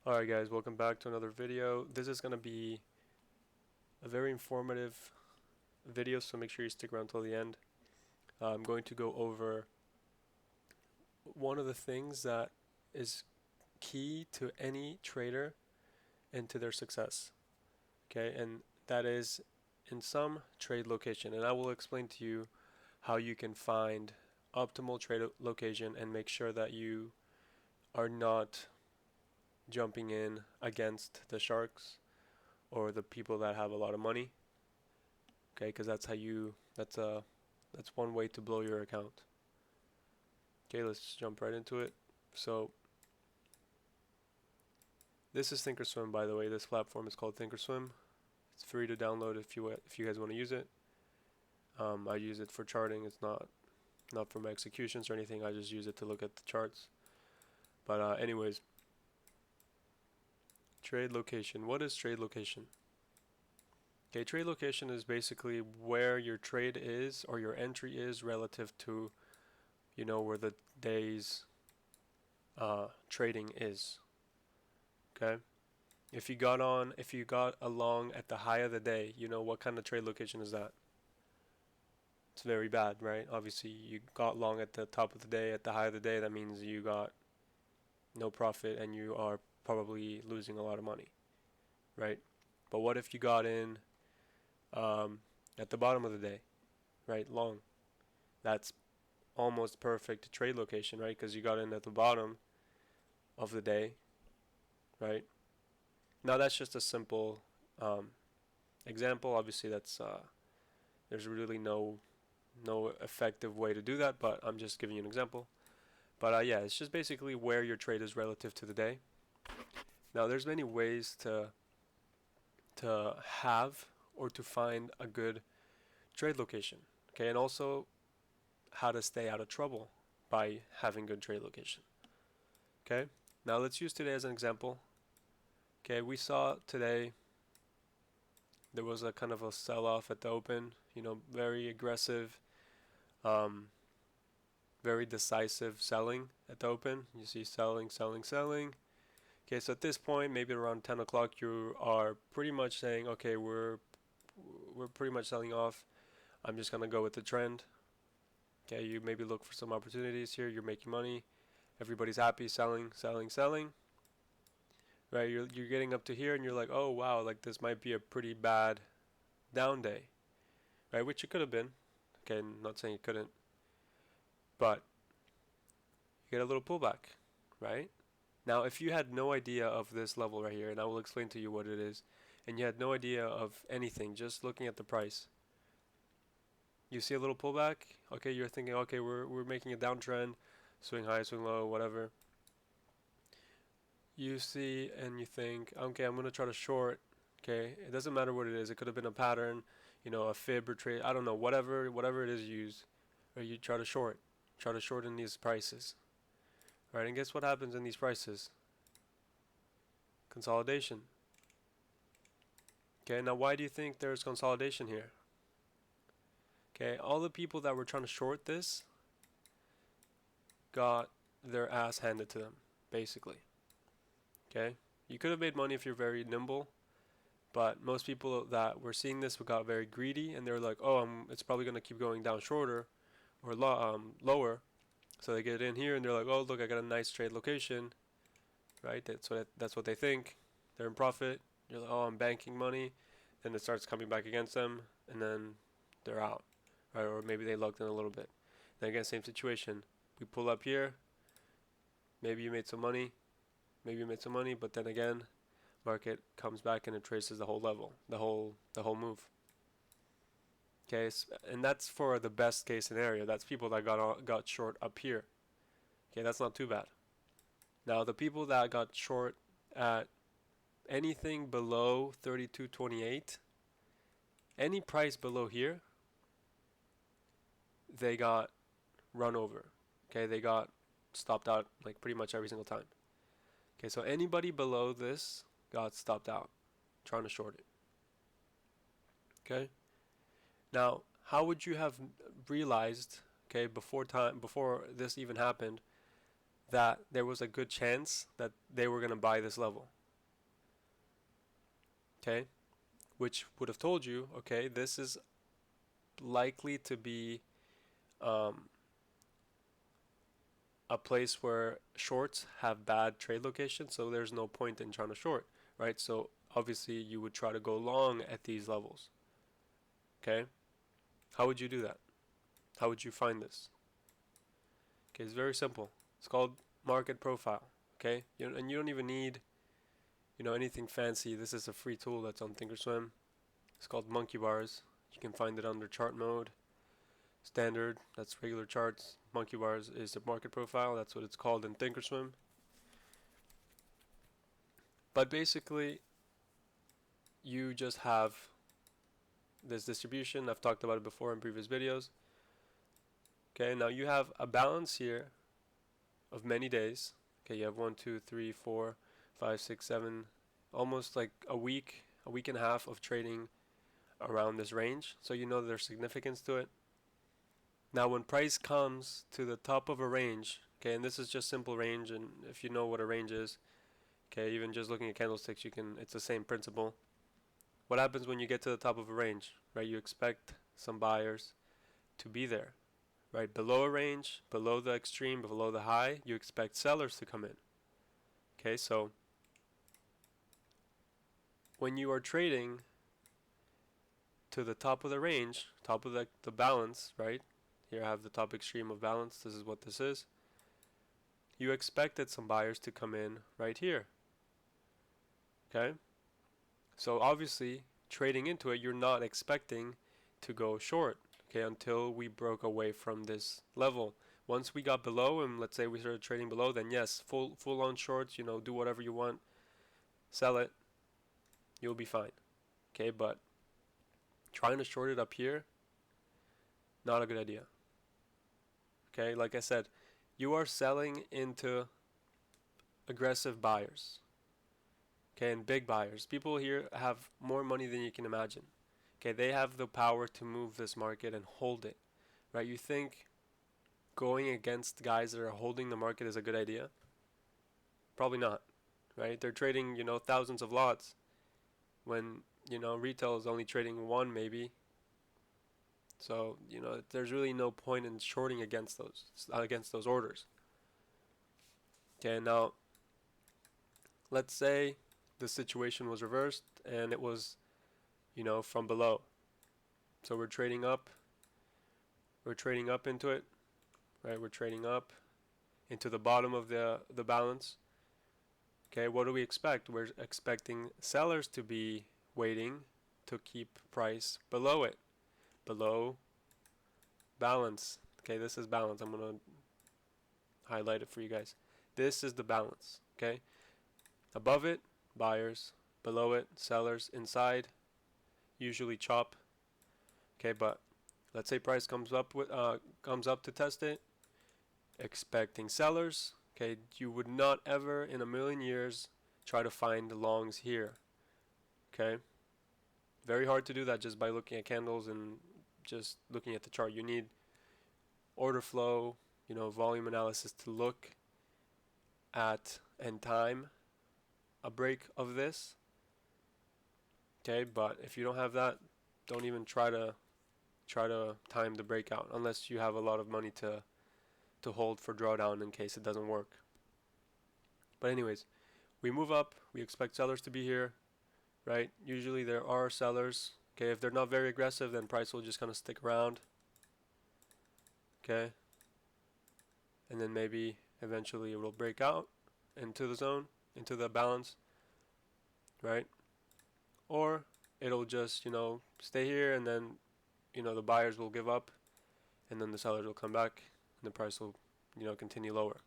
Alright guys, welcome back to another video. This is going to be a very informative video, so make sure you stick around till the end. I'm going to go over one of the things that is key to any trader and to their success. Okay, and that is in some trade location, and I will explain to you how you can find optimal trade location and make sure that you are not jumping in against the sharks or the people that have a lot of money. Okay, because that's one way to blow your account. Okay, let's jump right into it. So this is Thinkorswim, by the way. This platform is called Thinkorswim. It's free to download if you guys want to use it. I use it for charting. It's not for my executions or anything. I just use it to look at the charts. But anyways, trade location. What is trade location? Okay, trade location is basically where your trade is or your entry is relative to, where the day's trading is. Okay, if you got along at the high of the day, what kind of trade location is that? It's very bad, right? Obviously, you got long at the top of the day, at the high of the day. That means you got no profit and you are probably losing a lot of money, right? But what if you got in at the bottom of the day, right? Long. That's almost perfect trade location, right? Because you got in at the bottom of the day, right? Now that's just a simple example. Obviously, there's really no effective way to do that, but I'm just giving you an example. But yeah, it's just basically where your trade is relative to the day. Now there's many ways to have or to find a good trade location. Okay, and also how to stay out of trouble by having good trade location. Okay, now let's use today as an example. Okay, we saw today there was a kind of a sell-off at the open, very aggressive, very decisive selling at the open. You see selling, selling, selling. Okay, so at this point, maybe around 10 o'clock, you are pretty much saying, okay, we're pretty much selling off. I'm just gonna go with the trend. Okay, you maybe look for some opportunities here. You're making money. Everybody's happy, selling, selling, selling. Right, you're getting up to here, and you're like, oh wow, like this might be a pretty bad down day, right? Which it could have been. Okay, I'm not saying it couldn't, but you get a little pullback, right? Now, if you had no idea of this level right here, and I will explain to you what it is, and you had no idea of anything, just looking at the price, you see a little pullback. Okay, you're thinking, okay, we're making a downtrend, swing high, swing low, whatever. You see and you think, okay, I'm gonna try to short. Okay, it doesn't matter what it is. It could have been a pattern, a fib or trade. I don't know, whatever it is you use, or you try to short in these prices, right? And guess what happens in these prices? Consolidation. Okay, now why do you think there's consolidation here? Okay, all the people that were trying to short this got their ass handed to them, basically. Okay, you could have made money if you're very nimble, but most people that were seeing this got very greedy, and they were like, oh, it's probably going to keep going down shorter or lower. So they get in here and they're like, oh, look, I got a nice trade location, right? That's what they think. They're in profit. You're like, oh, I'm banking money. Then it starts coming back against them, and then they're out, right? Or maybe they lucked in a little bit. Then again, same situation. We pull up here. Maybe you made some money. But then again, market comes back and it traces the whole level, the whole move. Okay, and that's for the best case scenario. That's people that got short up here. Okay, that's not too bad. Now the people that got short at anything below 32.28, any price below here, they got run over. Okay, they got stopped out like pretty much every single time. Okay, so anybody below this got stopped out trying to short it. Okay, now how would you have realized, okay, before this even happened, that there was a good chance that they were going to buy this level? okay, which would have told you, okay, this is likely to be um, a place where shorts have bad trade locations, so there's no point in trying to short, right? So obviously you would try to go long at these levels, okay? How would you do that? How would you find this? Okay, it's very simple. It's called market profile, okay? And you don't even need, anything fancy. This is a free tool that's on Thinkorswim. It's called monkey bars. You can find it under chart mode. Standard, that's regular charts. Monkey bars is the market profile. That's what it's called in Thinkorswim. But basically, you just have this distribution. I've talked about it before in previous videos. Okay, now you have a balance here of many days. Okay, you have 1, 2, 3, 4, 5, 6, 7, almost like a week and a half of trading around this range. So you know there's significance to it. Now when price comes to the top of a range, okay, and this is just simple range, and if you know what a range is, okay, even just looking at candlesticks, it's the same principle. What happens when you get to the top of a range, right? You expect some buyers to be there, right? Below a range, below the extreme, below the high, you expect sellers to come in. Okay, so when you are trading to the top of the range, top of the balance, right? Here I have the top extreme of balance. This is what this is. You expected some buyers to come in right here. Okay? So obviously, trading into it, you're not expecting to go short, okay, until we broke away from this level. Once we got below, and let's say we started trading below, then yes, full on shorts, do whatever you want, sell it, you'll be fine. Okay, but trying to short it up here, not a good idea. Okay, like I said, you are selling into aggressive buyers. Okay, and big buyers. People here have more money than you can imagine. Okay, they have the power to move this market and hold it. Right? You think going against guys that are holding the market is a good idea? Probably not. Right? They're trading, thousands of lots when, retail is only trading one maybe. So, there's really no point in shorting against those orders. Okay, now let's say the situation was reversed and it was, from below. So we're trading up into it, right? We're trading up into the bottom of the balance. Okay, what do we expect? We're expecting sellers to be waiting to keep price below it, below balance. Okay, this is balance. I'm going to highlight it for you guys. This is the balance, okay? Above it, buyers. Below it, sellers. Inside, usually chop. Okay, but let's say price comes up to test it, expecting sellers. Okay, you would not ever in a million years try to find the longs here. Okay, very hard to do that just by looking at candles and just looking at the chart. You need order flow, volume analysis to look at and time a break of this. Okay, but if you don't have that, don't even try to time the breakout unless you have a lot of money to hold for drawdown in case it doesn't work. But anyways, we move up, we expect sellers to be here, right? Usually there are sellers. Okay, if they're not very aggressive, then price will just kind of stick around. Okay, and then maybe eventually it will break out into the zone, into the balance, right? Or it'll just, stay here, and then, the buyers will give up, and then the sellers will come back, and the price will, continue lower.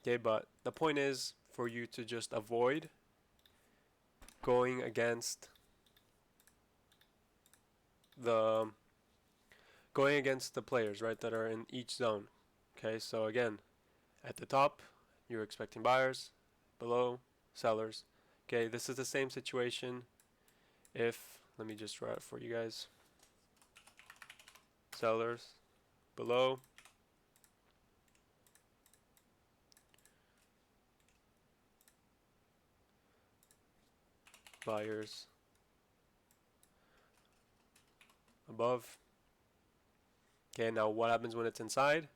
Okay, but the point is for you to just avoid going against the players, right, that are in each zone. Okay, so again, at the top, you're expecting buyers, below, sellers. Okay, this is the same situation if, let me just draw it for you guys. Sellers, below, buyers above. Okay, now what happens when it's inside?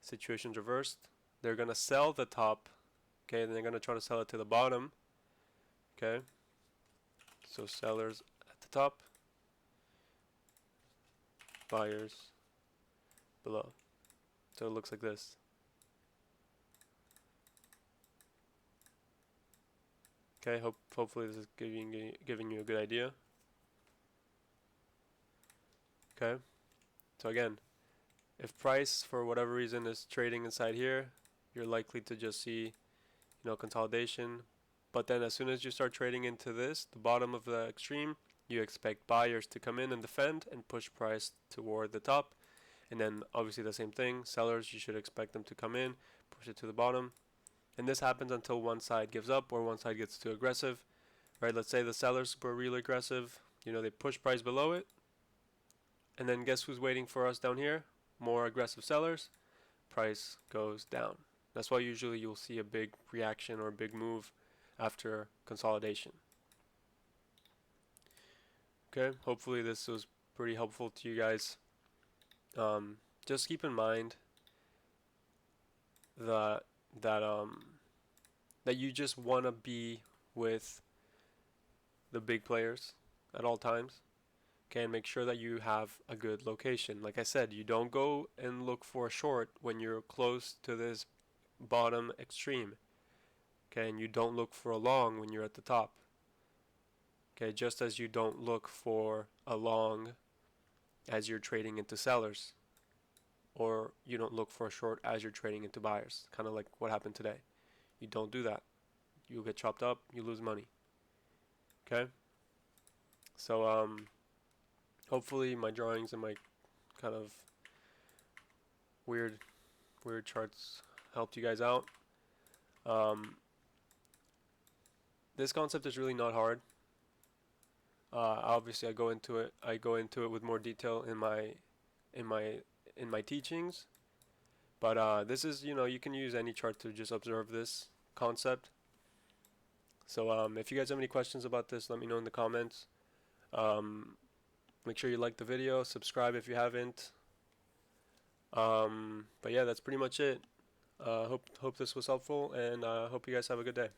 Situation's reversed. They're gonna sell the top. Okay, then they're gonna try to sell it to the bottom. Okay, so sellers at the top, buyers below. So it looks like this. Okay, hopefully this is giving you a good idea. Okay, so again, if price for whatever reason is trading inside here, you're likely to just see, consolidation. But then as soon as you start trading into this, the bottom of the extreme, you expect buyers to come in and defend and push price toward the top. And then obviously the same thing, sellers, you should expect them to come in, push it to the bottom. And this happens until one side gives up or one side gets too aggressive. Right? Let's say the sellers were really aggressive, they push price below it. And then guess who's waiting for us down here? More aggressive sellers. Price goes down. That's why usually you'll see a big reaction or a big move after consolidation. Okay, hopefully this was pretty helpful to you guys. Just keep in mind that that you just want to be with the big players at all times. Okay, and make sure that you have a good location. Like I said, you don't go and look for a short when you're close to this bottom extreme. Okay, and you don't look for a long when you're at the top. Okay, just as you don't look for a long as you're trading into sellers, or you don't look for a short as you're trading into buyers. Kind of like what happened today. You don't do that. You'll get chopped up, you lose money. Okay? So hopefully my drawings and my kind of weird charts helped you guys out. This concept is really not hard. Obviously I go into it with more detail in my teachings, but this is, you can use any chart to just observe this concept. So if you guys have any questions about this, let me know in the comments. Make sure you like the video, subscribe if you haven't. But yeah, that's pretty much it. Hope this was helpful, and hope you guys have a good day.